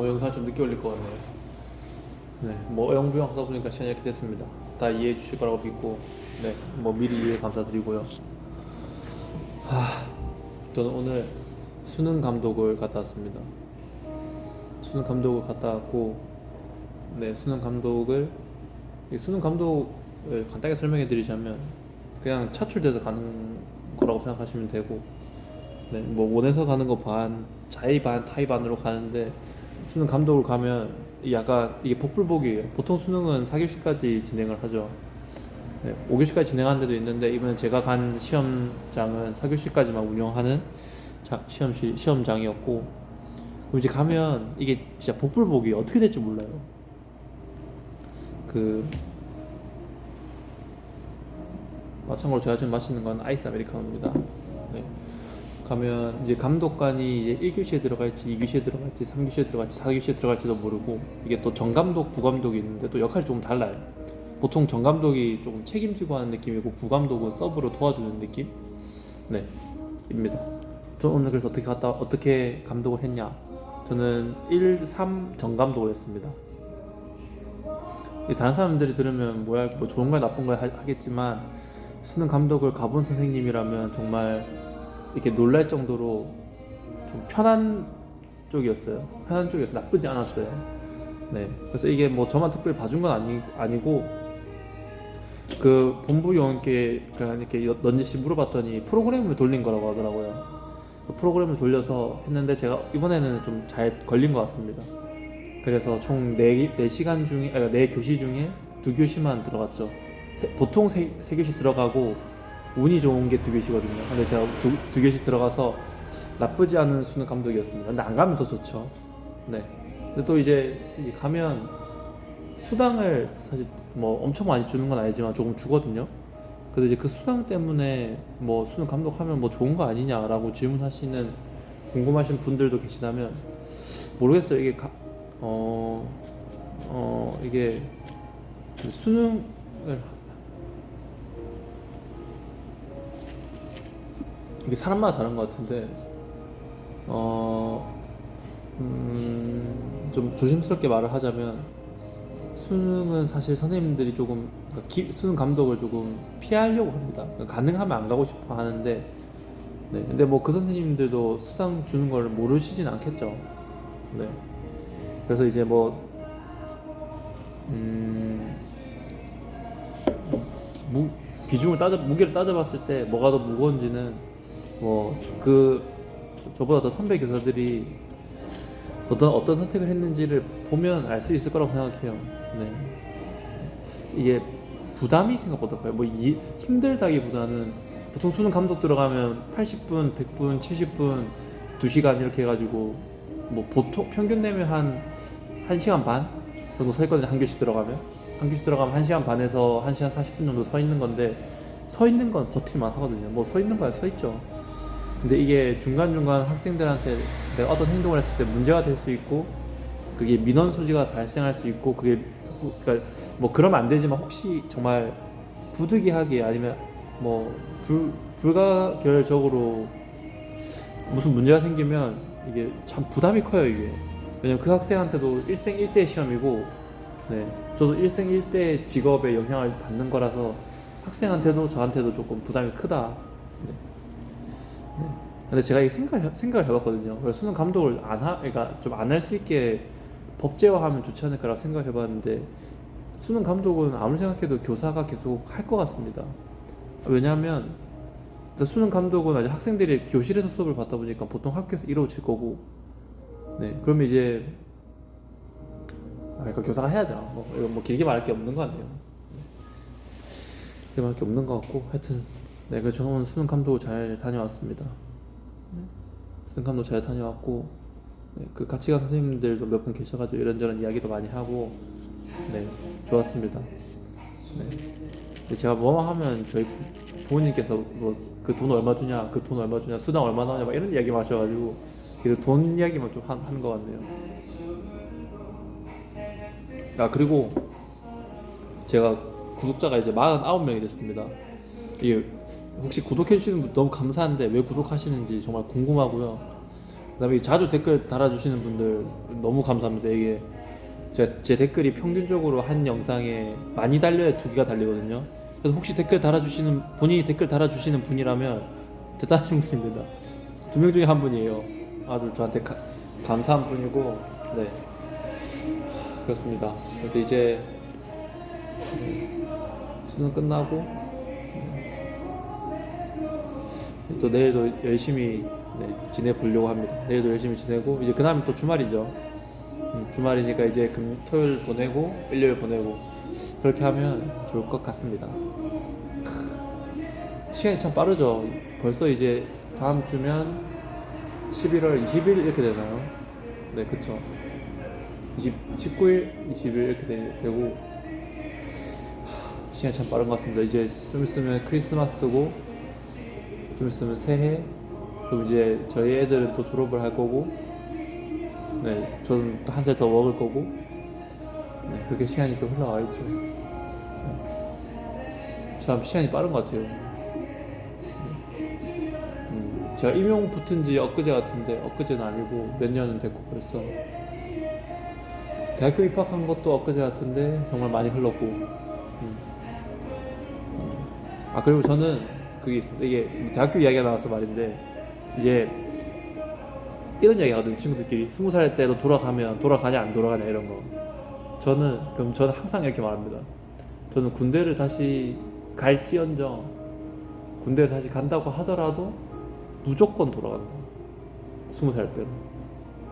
영상을 좀 늦게 올릴 것 같네요. 네, 뭐 어영부영 하다 보니까 시간이 이렇게 됐습니다. 다 이해해 주실 거라고 믿고, 네, 뭐 미리 이해 감사드리고요. 저는 오늘 수능 감독을 갔다 왔습니다. 수능 감독을 갔다 왔고, 네, 이 수능 감독을 간단하게 설명해 드리자면, 그냥 차출돼서 가는 거라고 생각하시면 되고, 네, 뭐 원해서 가는 거 반, 자의 반, 타의 반으로 가는데, 수능 감독을 가면 약간 이게 복불복이에요. 보통 수능은 4교시까지 진행을 하죠. 네, 5교시까지 진행하는 데도 있는데 이번에 제가 간 시험장은 4교시까지만 운영하는 시험장이었고, 그럼 이제 가면 이게 진짜 복불복이 어떻게 될지 몰라요. 마찬가지로 제가 지금 마시는 건 아이스 아메리카노입니다. 네. 가면 이제 감독관이 이제 1교시에 들어갈지 2교시에 들어갈지 3교시에 들어갈지 4교시에 들어갈지도 모르고, 이게 또 정감독, 부감독이 있는데 또 역할이 조금 달라요. 보통 정감독이 조금 책임지고 하는 느낌이고 부감독은 서브로 도와주는 느낌? 네, 입니다. 저 오늘 그래서 어떻게 감독을 했냐? 저는 1, 3 정감독을 했습니다. 다른 사람들이 들으면 뭐야, 뭐 좋은 거야 나쁜 거야 하겠지만, 수능 감독을 가본 선생님이라면 정말 이렇게 놀랄 정도로 좀 편한 쪽이었어요. 나쁘지 않았어요. 네, 그래서 이게 뭐 저만 특별히 봐준 건 아니고, 그 본부 요원께 그냥 이렇게 넌지시 물어봤더니 프로그램을 돌린 거라고 하더라고요. 그 프로그램을 돌려서 했는데 제가 이번에는 좀 잘 걸린 것 같습니다. 그래서 총 4시간 중에, 4교시 중에 2교시만 들어갔죠. 보통 3교시 들어가고 운이 좋은 게 2교시거든요. 근데 제가 2교시 들어가서 나쁘지 않은 수능 감독이었습니다. 근데 안 가면 더 좋죠. 네. 근데 또 이제 가면 수당을 사실 뭐 엄청 많이 주는 건 아니지만 조금 주거든요. 그래서 이제 그 수당 때문에 뭐 수능 감독하면 뭐 좋은 거 아니냐라고 질문하시는, 궁금하신 분들도 계시다면 모르겠어요. 이게 수능을, 이게 사람마다 다른 것 같은데, 좀 조심스럽게 말을 하자면, 수능은 사실 선생님들이 조금, 수능 감독을 조금 피하려고 합니다. 가능하면 안 가고 싶어 하는데, 네, 근데 뭐 그 선생님들도 수당 주는 걸 모르시진 않겠죠. 네. 그래서 이제 뭐 무게를 따져봤을 때 뭐가 더 무거운지는, 뭐 저보다 더 선배 교사들이 어떤 선택을 했는지를 보면 알 수 있을 거라고 생각해요. 네. 이게 부담이 생각보다 커요. 힘들다기보다는, 보통 수능 감독 들어가면 80분, 100분, 70분, 2시간 이렇게 해가지고, 뭐 보통 평균 내면 한 1시간 반 정도 서 있거든요. 한 교시 들어가면 1시간 반에서 1시간 40분 정도 서 있는 건데, 서 있는 건 버틸만 하거든요. 뭐 서 있는 거야 서 있죠. 근데 이게 중간중간 학생들한테 내가 어떤 행동을 했을 때 문제가 될 수 있고, 그게 민원 소지가 발생할 수 있고, 그러니까 뭐 그러면 안 되지만 혹시 정말 부득이하게 아니면 뭐 불가결적으로 무슨 문제가 생기면 이게 참 부담이 커요, 이게. 왜냐면 그 학생한테도 일생일대 시험이고, 네, 저도 일생일대 직업에 영향을 받는 거라서 학생한테도 저한테도 조금 부담이 크다. 네. 네. 근데 제가 이 생각을 해봤거든요. 그래서 수능 감독을 그러니까 좀 안 할 수 있게 법제화하면 좋지 않을까라고 생각을 해봤는데, 수능 감독은 아무리 생각해도 교사가 계속 할 것 같습니다. 왜냐하면 수능 감독은 아직 학생들이 교실에서 수업을 받다 보니까 보통 학교에서 이루어질 거고, 네, 그러면 이제 그러니까 교사가 해야죠. 이거 뭐 길게 말할 게 없는 거 같네요. 길게 말할 게 없는 것 같고, 하여튼 네, 그래서 저는 오늘 수능 감독 잘 다녀왔습니다. 네. 수능 감독 잘 다녀왔고, 네, 그 같이 간 선생님들도 몇 분 계셔가지고 이런저런 이야기도 많이 하고, 네, 좋았습니다. 네. 제가 뭐만 하면 저희 부모님께서 뭐 그 돈 얼마 주냐, 그 돈 얼마 주냐, 수당 얼마 나오냐 막 이런 이야기 마셔가지고, 그래서 돈 이야기만 좀 하는 것 같네요. 그리고 제가 구독자가 이제 49명이 됐습니다. 이게 혹시 구독해주시는 분 너무 감사한데 왜 구독하시는지 정말 궁금하고요. 그다음에 자주 댓글 달아주시는 분들 너무 감사합니다. 이게 제 댓글이 평균적으로 한 영상에 많이 달려야 2개가 달리거든요. 그래서 혹시 댓글 달아주시는 본인이 댓글 달아주시는 분이라면 대단하신 분입니다. 2명 중에 한 분이에요. 아주 저한테 감사한 분이고, 네, 그렇습니다. 그래서 이제 수능 끝나고 또 내일도 열심히 지내보려고 합니다. 내일도 열심히 지내고 이제 그다음에 또 주말이죠. 주말이니까 이제 토요일 보내고 일요일 보내고 그렇게 하면 좋을 것 같습니다. 시간이 참 빠르죠. 벌써 이제 다음 주면 11월 20일 이렇게 되나요? 네, 그쵸. 19일, 20일 이렇게 되고 시간이 참 빠른 것 같습니다. 이제 좀 있으면 크리스마스고 좀 있으면 새해, 그럼 이제 저희 애들은 또 졸업을 할 거고, 네, 저는 또 한 살 더 먹을 거고, 네, 그렇게 시간이 또 흘러가 있죠. 참 시간이 빠른 것 같아요. 제가 임용 붙은 지 엊그제 같은데, 엊그제는 아니고 몇 년은 됐고 벌써. 대학교 입학한 것도 엊그제 같은데 정말 많이 흘렀고. 아, 그리고 저는 그게 있습니다. 이게 대학교 이야기가 나와서 말인데, 이제 이런 이야기 하거든요. 친구들끼리 20살 때로 돌아가면 돌아가냐 안 돌아가냐 이런 거. 저는 항상 이렇게 말합니다. 저는 군대를 다시 갈지언정, 군대를 다시 간다고 하더라도 무조건 돌아간다. 20살 때로.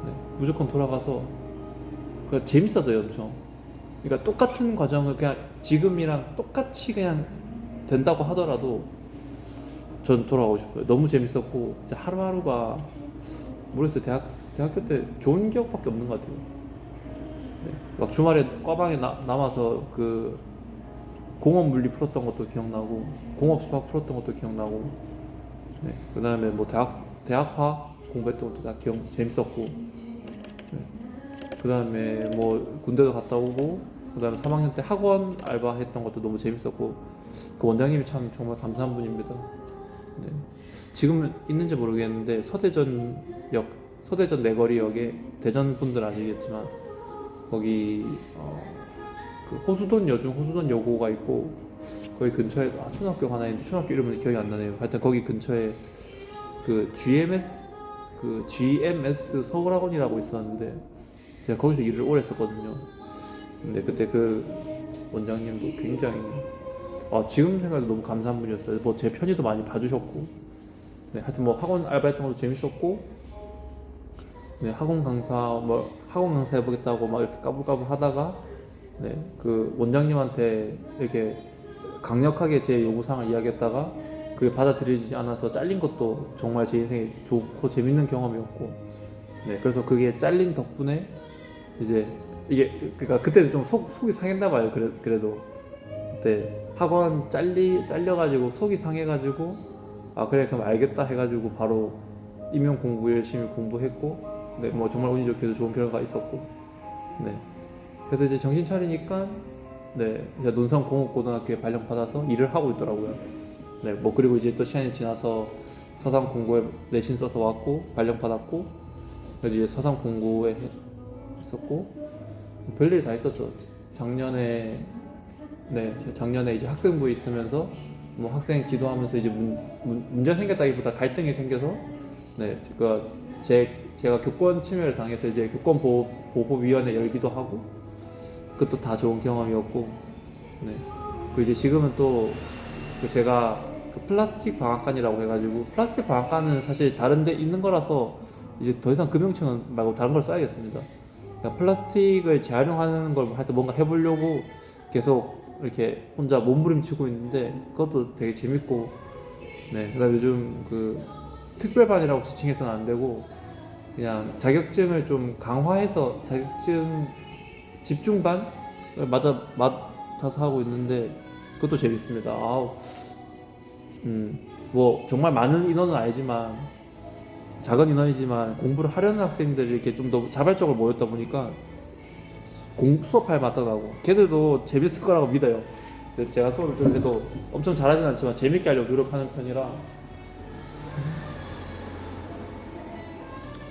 네, 무조건 돌아가서 재밌었어요, 엄청. 그러니까 똑같은 과정을 그냥 지금이랑 똑같이 그냥 된다고 하더라도 전 돌아가고 싶어요. 너무 재밌었고 진짜 하루하루가 모르겠어요. 대학교 때 좋은 기억밖에 없는 것 같아요. 네. 막 주말에 과방에 남아서 그 공업 물리 풀었던 것도 기억나고, 공업 수학 풀었던 것도 기억나고, 네. 그 다음에 뭐 대학화 공부했던 것도 다 재밌었고, 네. 그 다음에 뭐 군대도 갔다 오고, 그 다음에 3학년 때 학원 알바 했던 것도 너무 재밌었고, 그 원장님이 참 정말 감사한 분입니다. 네. 지금 있는지 모르겠는데 서대전 내거리역에, 대전 분들 아시겠지만 거기 그 호수돈 여고가 있고, 거기 근처에 초등학교가 하나 있는데 초등학교 이름은 기억이 안 나네요. 하여튼 거기 근처에 그 GMS 서울학원이라고 있었는데 제가 거기서 일을 오래 했었거든요. 근데 그때 그 원장님도 굉장히 지금 생각해도 너무 감사한 분이었어요. 뭐 제 편의도 많이 봐주셨고, 네, 하여튼 뭐 학원 알바했던 것도 재밌었고, 네, 학원 강사 해보겠다고 막 이렇게 까불까불 하다가, 네, 그 원장님한테 이렇게 강력하게 제 요구사항을 이야기했다가 그게 받아들여지지 않아서 잘린 것도 정말 제 인생에 좋고 재밌는 경험이었고, 네, 그래서 그게 잘린 덕분에 이제 이게 그러니까 그때는 좀 속이 상했나 봐요. 그래도 그때 학원 잘려가지고 속이 상해가지고, 그래 그럼 알겠다 해가지고 바로 임용 공부 열심히 공부했고, 네, 뭐 정말 운이 좋게도 좋은 결과가 있었고, 네, 그래서 이제 정신 차리니까, 네, 이제 논산공업고등학교에 발령받아서 일을 하고 있더라고요. 네, 뭐 그리고 이제 또 시간이 지나서 서산 공고에 내신 써서 왔고 발령받았고, 그래서 이제 서산 공고에 했었고, 별일이 다 있었죠. 작년에 이제 학생부에 있으면서 뭐 학생 지도하면서 이제 문제가 생겼다기보다 갈등이 생겨서, 네, 제가 교권 침해를 당해서 이제 교권 보호위원회 열기도 하고, 그것도 다 좋은 경험이었고, 네. 그 이제 지금은 또 제가 그 플라스틱 방앗간이라고 해가지고, 플라스틱 방앗간은 사실 다른데 있는 거라서 이제 더 이상 그 명칭은 말고 다른 걸 써야겠습니다. 그냥 플라스틱을 재활용하는 걸 하여튼 뭔가 해보려고 계속 이렇게 혼자 몸부림치고 있는데, 그것도 되게 재밌고, 네, 그다음 요즘 그 특별반이라고 지칭해서는 안 되고 그냥 자격증을 좀 강화해서 자격증 집중반 맡아서 하고 있는데, 그것도 재밌습니다. 뭐 정말 많은 인원은 아니지만, 작은 인원이지만 공부를 하려는 학생들이 이렇게 좀 더 자발적으로 모였다 보니까 수업할 맛도 나고, 걔들도 재밌을 거라고 믿어요. 근데 제가 수업을 좀 해도 엄청 잘하진 않지만 재밌게 하려고 노력하는 편이라,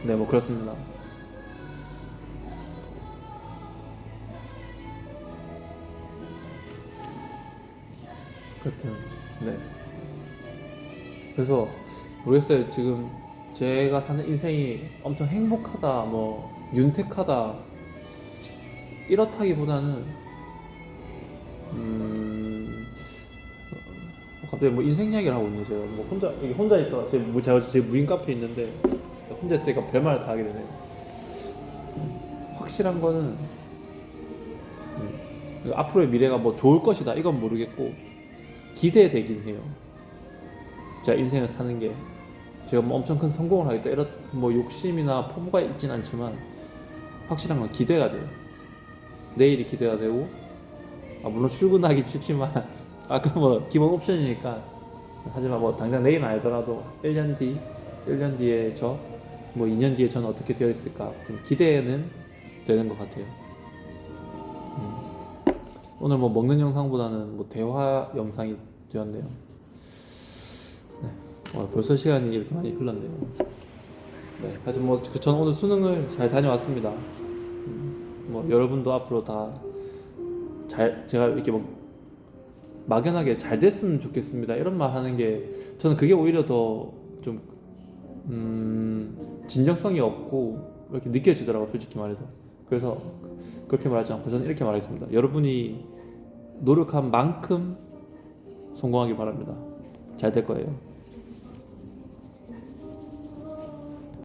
네, 뭐 그렇습니다. 그렇죠. 네. 그래서 모르겠어요. 지금 제가 사는 인생이 엄청 행복하다, 뭐 윤택하다 이렇다기보다는 음, 갑자기 뭐 인생 이야기를 하고 있네 제가. 뭐 혼자 이게 혼자 있어. 제가 무인 카페 있는데 혼자 있으니까 별말을 다 하게 되네요. 확실한 거는 앞으로의 미래가 뭐 좋을 것이다 이건 모르겠고 기대되긴 해요. 제가 인생을 사는 게 제가 뭐 엄청 큰 성공을 하겠다 이런 뭐 욕심이나 포부가 있진 않지만 확실한 건 기대가 돼요. 내일이 기대가 되고 물론 출근하기 싫지만 아까 뭐 기본 옵션이니까 하지만 뭐 당장 내일은 아니더라도 1년 뒤 1년 뒤에 저 뭐 2년 뒤에 저는 어떻게 되어 있을까 좀 기대는 되는 것 같아요. 오늘 뭐 먹는 영상보다는 뭐 대화 영상이 되었네요. 네. 벌써 시간이 이렇게 많이 흘렀네요. 네. 하여튼 뭐 저는 오늘 수능을 잘 다녀왔습니다. 뭐 여러분도 앞으로 다 잘 제가 이렇게 뭐 막연하게 잘 됐으면 좋겠습니다 이런 말 하는 게 저는 그게 오히려 더 좀 진정성이 없고 이렇게 느껴지더라고요 솔직히 말해서. 그래서 그렇게 말하지 않고 저는 이렇게 말하겠습니다. 여러분이 노력한 만큼 성공하길 바랍니다. 잘 될 거예요.